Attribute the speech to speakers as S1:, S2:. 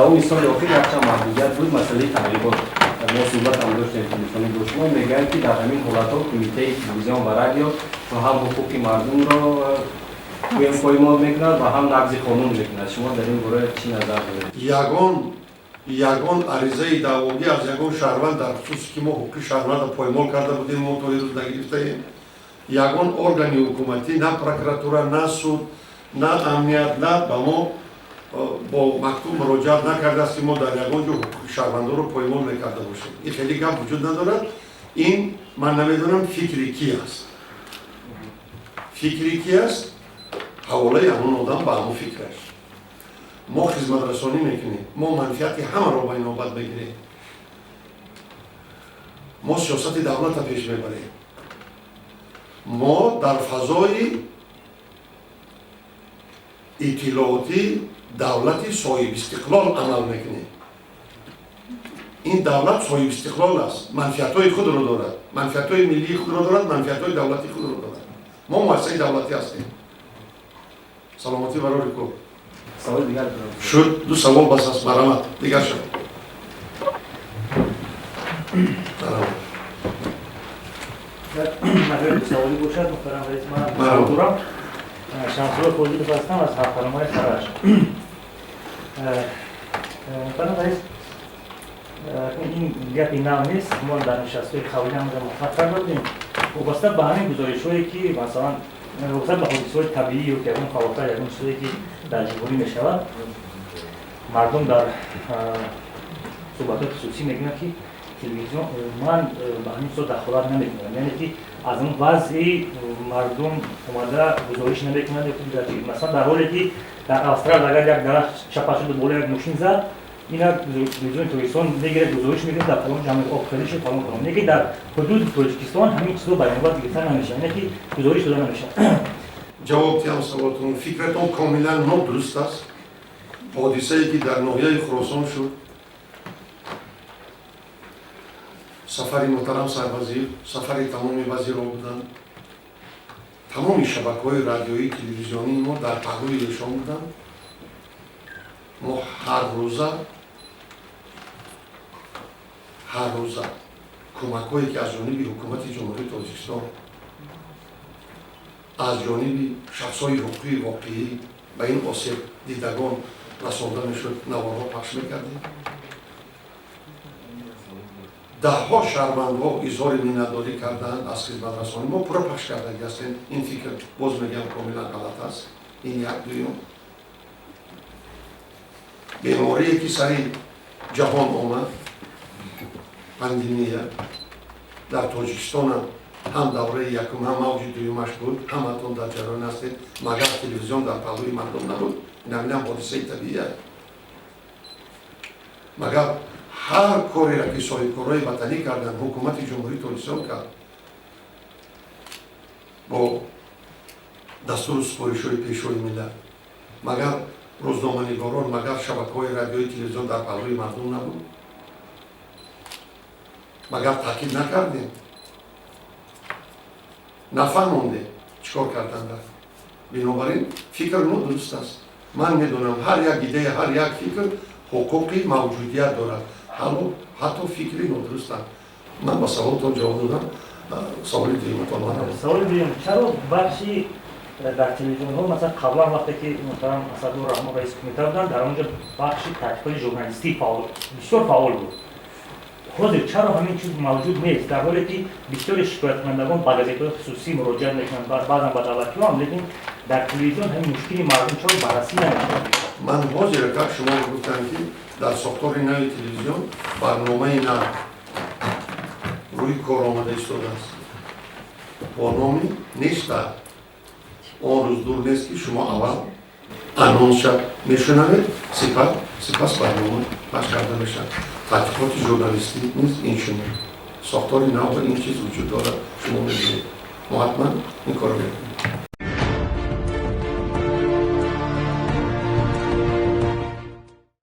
S1: اون سال آخر هرچند محدودیت بود مسئله تبلیغات ما صحبت هم داشتیم تلفنی با شما میگن که در همین حالت‌ها کمیته تلویزیون و رادیو هم حقوق مردم را پایمال میکند و هم نقض قانون میکند. شما در این باره چی نظر دارید؟
S2: یگان عریضه دعوایی از یگان شهروند در خصوصی که ما حقوق شهروند را پایمال کرده بودیم ما تا روز نگرفتیم. یگان ارگان حکومتی نه پروکراتورا نه سود نه امنیت نه به ما با مکتوب مراجعت نکرده است که ما در یگان جو حقوق شهروندان رو پایمال نکرده باشیم. این خیلی گپ وجود ندارد. این من نمیدونم فکری کی است. فکری کی است؟ حواله همون آدم به همون فکرش. ما خدمت رسانی میکنیم. ما منفعت همه را به این نوبت بگیریم. ما سیاست دولت را پیش میبریم. ما در فضای اطلاعاتی دولتی صاحب استقلال عمل میکنیم. این دولت صاحب استقلال است. منفعت‌های خود را دارد. منفعت‌های ملی خود را دارد. منفعت‌های دولتی خود را دارد. ما مؤسسه دولتی هستیم. سلامتی برای کو.
S1: سوال دیگر
S2: شد دو سوال بس است مرحمت دیگر شد.
S3: مجال سوالی باشد محترم رئیس من دورم شمسور فوزی هستم از هفت‌نامه خراش. محترم رئیس این گپی نو نیست. ما در نشست‌های قبلی هم مطرح کرده بودیم وابسته به همین گزارش‌هایی که مثلا وابسته به حادثه‌های طبیعی و که اون خواطر یکون چیزی که در جمهوری میشود مردم در صحبتات خصوصی میگن که تلویزیون من به همین صورت دخالت نمیکنم، یعنی که از اون وضعی مردم اومده گزارش نمیکنند. مثلا در حالی که در استرالیا اگر یک درخت چپا شده بالا یک ماشین زد اینا تلویزیون تاجیکستان میگیره گزارش میده در فلان جامعه آفریقایی فلان کنم، میگه در حدود تاجیکستان همین چیزا بیان گرفته نمیشه، یعنی که گزارش داده نمیشه.
S2: جواب دیدم سوالتون. فکرتون کاملا نادرست است. حادثه‌ای که در ناحیه خراسان شد، سفر محترم سربازی، سفر تمامی وزیران بودند، تمام شبکه‌های رادیویی تلویزیونی ما در پهلوی ایشان بودند. ما هر روزه کمک‌هایی که از جانب حکومت جمهوری تاجیکستان از جانب شخص‌های حقوقی واقعی به این آسیب دیدگان رسانده میشد نوارها پخش میکردیم. ده‌ها شهروندها اظهار مینت‌داری کردند از خدمت رسانی ما پورا پخش کردگی هستیم. این فکر باز میگم کاملا غلط است. این یک دویم بیماری که سر جهان آمد پاندمیه در تاجیکستان هم دوره یکم هم موج دویمش بود، هم اتون در جریان هستید مگر تلویزیون در پهلوی مردم نبود. این هم حادثه طبیعی است. مگر هر کاری را که صاحبکارهای وطنی کردن حکومت جمهوری تاجیکستان کرد با دستور سپارش‌های پیشروی ملت، مگر روزنامه‌نگاران، مگر شبکه‌های رادیویی تلویزیون در پهلوی مردم نبود؟ مگر تاکید نکردیم؟ نفهمونده چیکار کردن رفت؟ بنابراین فکر نادرست است. من میدونم هر یک ایده، هر یک فکر حقوقی موجودیت دارد. حتی فکری نادرست است. من با سوالتون جواب دادم. سوال دیگه‌تون من
S3: سوال دیگه چرا بخشی در تلویزیون ها مثلا قبلا وقتی که محترم اسدالرحمن رئیس کمیته بودن در اونجا بخشی تحقیقات ژورنالیستی بسیار فعال بود. حاضر چرا همین چیز موجود نیست در حالی که بسیار شکایتکنندگان به گازیت‌های خصوصی مراجعه میکنند بعضا به دولتی هم، لیکن در تلویزیون همین مشکلی مردم چرا بررسی نمیشه؟
S2: من حاضر که شما گفتن که در ساختار نو تلویزیون برنامه نو روی کار آمده ایستاده است. برنامه نیست. آن روز دور نیست که شما اول انونس میشنوید سپس برنامه پخش کرده میشن. تحقیقات ژورنالیستی نیست این شما ساختار نو این چیز وجود دارد. شما میبینید ما حتما این کار میکنید.